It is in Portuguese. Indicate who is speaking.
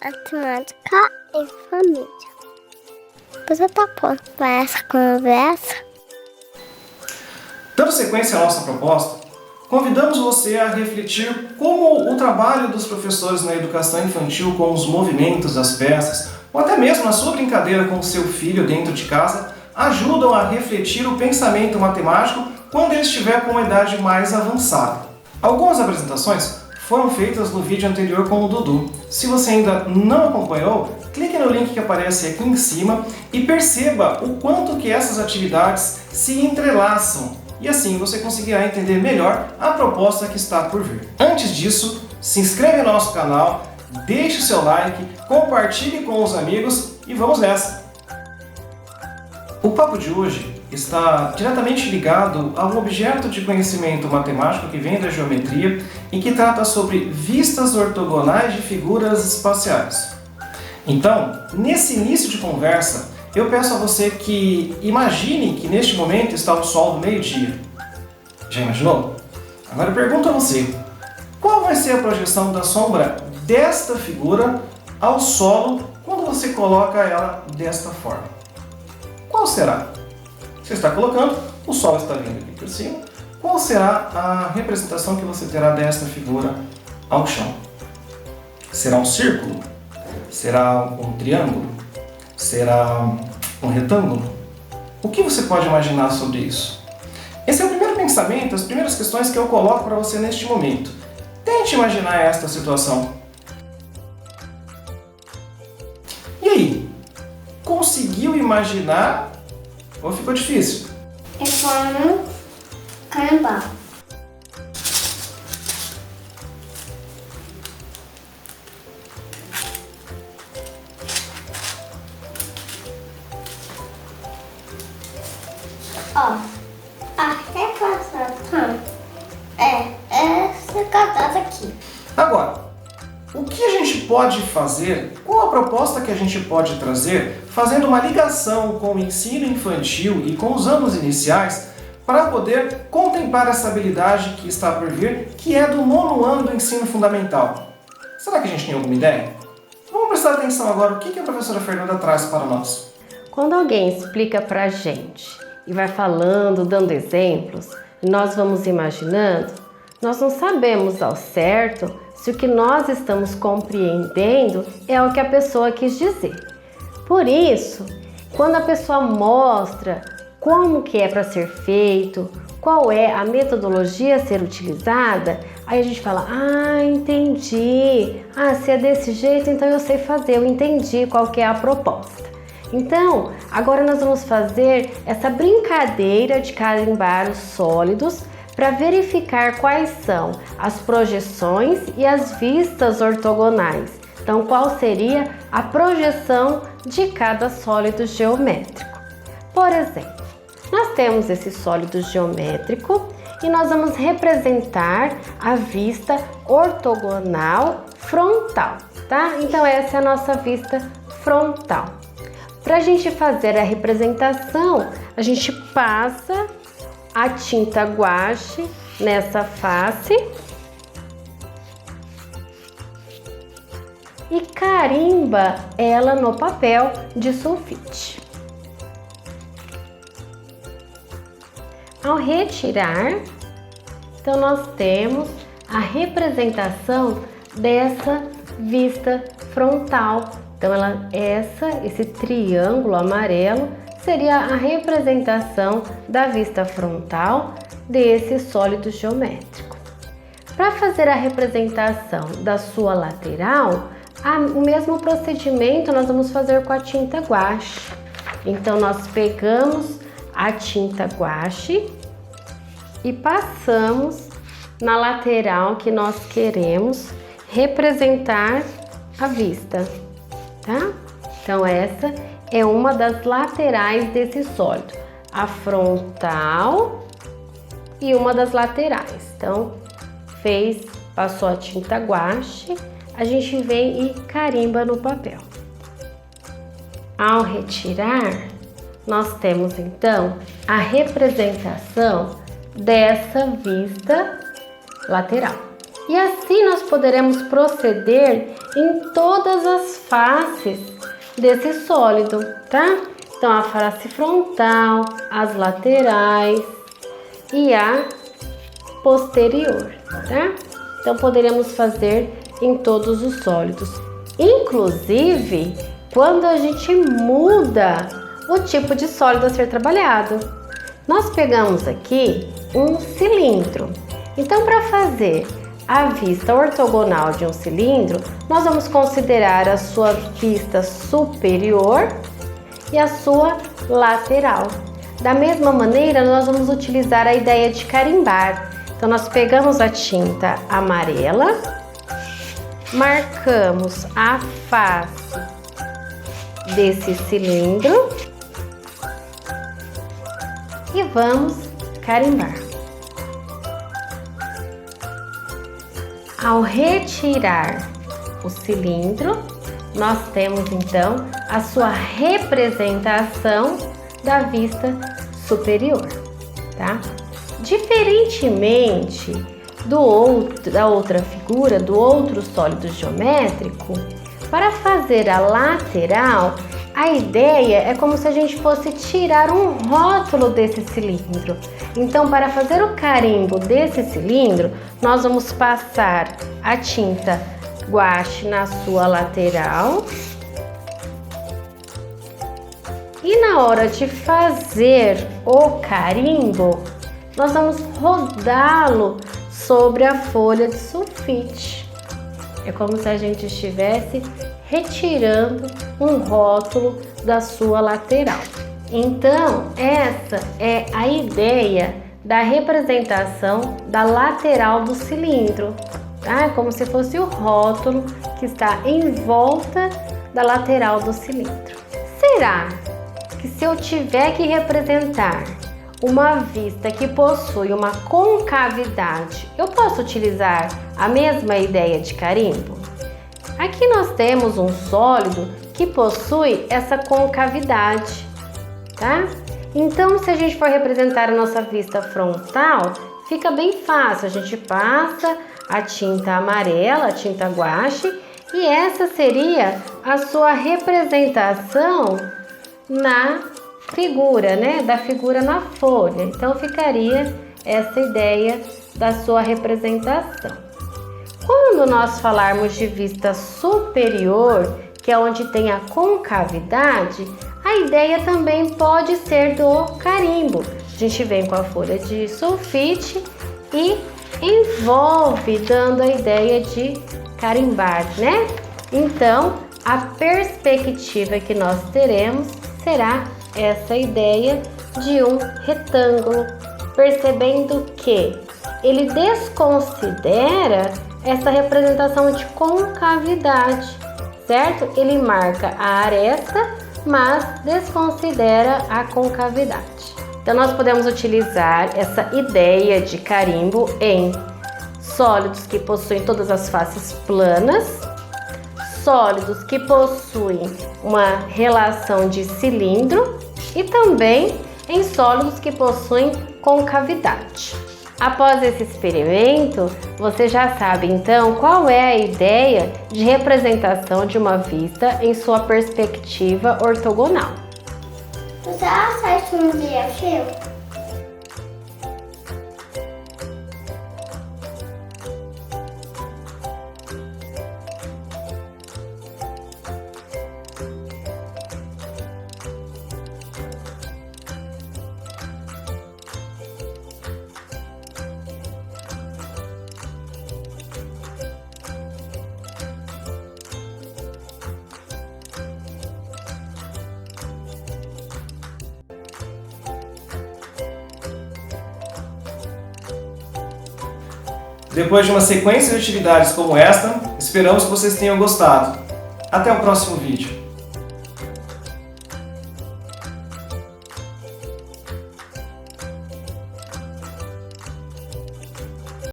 Speaker 1: matemática e família. Você tá pronto para essa conversa?
Speaker 2: Dando sequência à nossa proposta, convidamos você a refletir como o trabalho dos professores na educação infantil com os movimentos das peças, ou até mesmo a sua brincadeira com o seu filho dentro de casa, ajudam a refletir o pensamento matemático quando ele estiver com uma idade mais avançada. Algumas apresentações foram feitas no vídeo anterior com o Dudu. Se você ainda não acompanhou, clique no link que aparece aqui em cima e perceba o quanto que essas atividades se entrelaçam. E assim você conseguirá entender melhor a proposta que está por vir. Antes disso, se inscreve no nosso canal, deixe o seu like, compartilhe com os amigos e vamos nessa! O papo de hoje está diretamente ligado a um objeto de conhecimento matemático que vem da geometria e que trata sobre vistas ortogonais de figuras espaciais. Então, nesse início de conversa, eu peço a você que imagine que neste momento está o sol do meio-dia. Já imaginou? Agora eu pergunto a você, qual vai ser a projeção da sombra desta figura ao solo quando você coloca ela desta forma? Qual será? Você está colocando, o sol está vindo aqui por cima. Qual será a representação que você terá desta figura ao chão? Será um círculo? Será um triângulo? Será um retângulo? O que você pode imaginar sobre isso? Esse é o primeiro pensamento, as primeiras questões que eu coloco para você neste momento. Tente imaginar esta situação. E aí? Conseguiu imaginar ou ficou difícil?
Speaker 1: É como carnaval. Ó, a representação é essa cadada aqui.
Speaker 2: Agora, o que a gente pode fazer, qual a proposta que a gente pode trazer, fazendo uma ligação com o ensino infantil e com os anos iniciais, para poder contemplar essa habilidade que está por vir, que é do 9º ano do ensino fundamental? Será que a gente tem alguma ideia? Vamos prestar atenção agora, o que a professora Fernanda traz para nós?
Speaker 3: Quando alguém explica para a gente e vai falando, dando exemplos, e nós vamos imaginando, nós não sabemos ao certo se o que nós estamos compreendendo é o que a pessoa quis dizer. Por isso, quando a pessoa mostra como que é para ser feito, qual é a metodologia a ser utilizada, aí a gente fala, entendi, se é desse jeito, então eu sei fazer, eu entendi qual que é a proposta. Então, agora nós vamos fazer essa brincadeira de carimbar os sólidos para verificar quais são as projeções e as vistas ortogonais. Então, qual seria a projeção de cada sólido geométrico? Por exemplo, nós temos esse sólido geométrico e nós vamos representar a vista ortogonal frontal, tá? Então, essa é a nossa vista frontal. Para a gente fazer a representação, a gente passa a tinta guache nessa face e carimba ela no papel de sulfite. Ao retirar, então nós temos a representação dessa vista frontal. Então esse triângulo amarelo seria a representação da vista frontal desse sólido geométrico. Para fazer a representação da sua lateral, o mesmo procedimento nós vamos fazer com a tinta guache. Então nós pegamos a tinta guache e passamos na lateral que nós queremos representar a vista, tá? Então essa é uma das laterais desse sólido, a frontal e uma das laterais. Então passou a tinta guache, a gente vem e carimba no papel. Ao retirar, nós temos então a representação dessa vista lateral. E assim nós poderemos proceder em todas as faces desse sólido, tá? Então a face frontal, as laterais e a posterior, tá? Então poderemos fazer em todos os sólidos, inclusive quando a gente muda o tipo de sólido a ser trabalhado. Nós pegamos aqui um cilindro. Então, para fazer a vista ortogonal de um cilindro, nós vamos considerar a sua vista superior e a sua lateral. Da mesma maneira, nós vamos utilizar a ideia de carimbar. Então, nós pegamos a tinta amarela, marcamos a face desse cilindro e vamos carimbar. Ao retirar o cilindro, nós temos então a sua representação da vista superior, tá? Diferentemente da outra figura, do outro sólido geométrico, para fazer a lateral, a ideia é como se a gente fosse tirar um rótulo desse cilindro. Então, para fazer o carimbo desse cilindro, nós vamos passar a tinta guache na sua lateral. E na hora de fazer o carimbo, nós vamos rodá-lo sobre a folha de sulfite. É como se a gente estivesse retirando um rótulo da sua lateral. Então, essa é a ideia da representação da lateral do cilindro, tá? É como se fosse o rótulo que está em volta da lateral do cilindro. Será que se eu tiver que representar uma vista que possui uma concavidade, eu posso utilizar a mesma ideia de carimbo? Aqui nós temos um sólido que possui essa concavidade, tá? Então, se a gente for representar a nossa vista frontal, fica bem fácil. A gente passa a tinta amarela, a tinta guache, e essa seria a sua representação na figura, né? Da figura na folha. Então, ficaria essa ideia da sua representação. Quando nós falarmos de vista superior, que é onde tem a concavidade, a ideia também pode ser do carimbo. A gente vem com a folha de sulfite e envolve, dando a ideia de carimbar, né? Então, a perspectiva que nós teremos será essa ideia de um retângulo, percebendo que ele desconsidera essa representação de concavidade, certo? Ele marca a aresta, mas desconsidera a concavidade. Então, nós podemos utilizar essa ideia de carimbo em sólidos que possuem todas as faces planas, sólidos que possuem uma relação de cilindro e também em sólidos que possuem concavidade. Após esse experimento, você já sabe então qual é a ideia de representação de uma vista em sua perspectiva ortogonal.
Speaker 1: Você acessa um dia seu?
Speaker 2: Depois de uma sequência de atividades como esta, esperamos que vocês tenham gostado. Até o próximo vídeo.